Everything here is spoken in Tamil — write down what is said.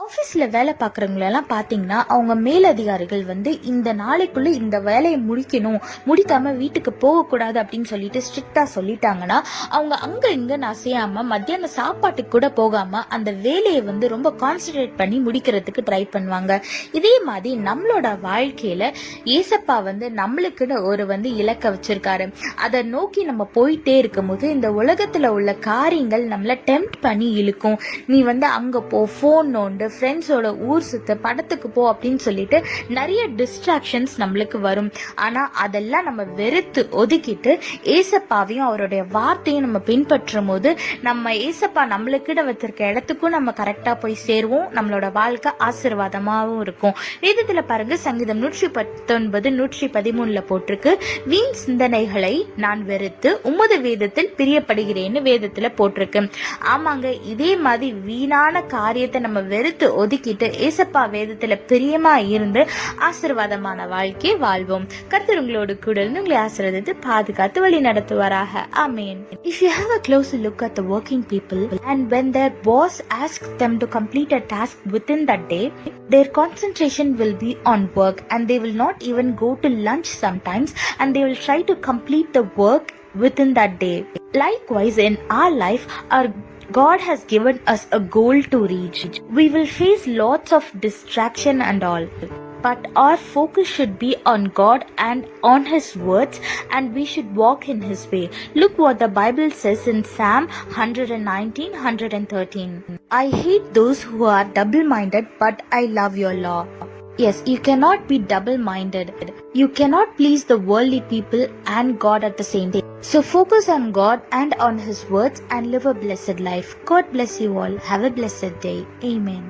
ஆஃபீஸில் வேலை பார்க்குறவங்களெல்லாம் பார்த்தீங்கன்னா அவங்க மேலதிகாரிகள் இந்த நாளைக்குள்ளே இந்த வேலையை முடிக்காமல் வீட்டுக்கு போகக்கூடாது அப்படின்னு சொல்லிட்டு ஸ்ட்ரிக்டாக சொல்லிட்டாங்கன்னா அவங்க அங்கே இங்கே நான் செய்யாமல் மத்தியான சாப்பாட்டுக்கு கூட போகாமல் அந்த வேலையை ரொம்ப கான்சன்ட்ரேட் பண்ணி முடிக்கிறதுக்கு ட்ரை பண்ணுவாங்க. இதே மாதிரி நம்மளோட வாழ்க்கையில் ஏசப்பா நம்மளுக்குன்னு ஒரு இலக்க வச்சிருக்காரு. அதை நோக்கி நம்ம போயிட்டே இருக்கும் போது இந்த உலகத்தில் உள்ள காரியங்கள் நம்மளை டெம்ப்ட் பண்ணி இழுக்கும். நீ அங்கே போ, ஃபோன் நோண்டு, ஃப்ரெண்ட்ஸோட ஊர் சுத்த, படத்துக்கு போ அப்படின்னு சொல்லிட்டு நிறைய டிஸ்ட்ராக்ஷன்ஸ் நம்மளுக்கு வரும். ஆனா அதெல்லாம் நம்ம வெறுத்து ஒதுக்கிட்டு ஏசப்பாவையும் அவருடைய வார்த்தையும் நம்ம பின்பற்றும் போது நம்ம ஏசப்பா நம்மளுக்கிட வச்சிருக்க இடத்துக்கும் நம்ம கரெக்டா போய் சேருவோம். நம்மளோட வாழ்க்கை ஆசீர்வாதமாகவும் இருக்கும். வேதத்துல பாருங்க, சங்கீதம் 119 113 போட்டிருக்கு, வீண் சிந்தனைகளை நான் வெறுத்து உமது வேதத்தில் பிரியப்படுகிறேன்னு வேதத்துல போட்டிருக்கு. ஆமாங்க, இதே மாதிரி வீணான காரியத்தை நம்ம வெறுத்து ஒதுக்கிட்டு ஏசப்பா வேதத்துல பிரியமா இருந்து ஆசீர்வாதமான வாழ்க்கையை வாழ்வோம். கர்த்தர் உங்களோடு கூட இருந்து உங்களை ஆசீர்வதித்து பாதுகாத்து வழி நடத்துவாராக. ஆமென். If you have a closer look at the working people, and when their boss asks them to complete a task within that day, their concentration will be on work and they will not even go to lunch sometimes, and they will try to complete the work within that day. Likewise, in our life, our God has given us a goal to reach. We will face lots of distraction and all, but our focus should be on God and on His words, and we should walk in His way. Look what the Bible says in Psalm 119:113. I hate those who are double-minded, but I love your law. Yes, you cannot be double-minded. You cannot please the worldly people and God at the same time. So focus on God and on His words and live a blessed life. God bless you all. Have a blessed day. Amen.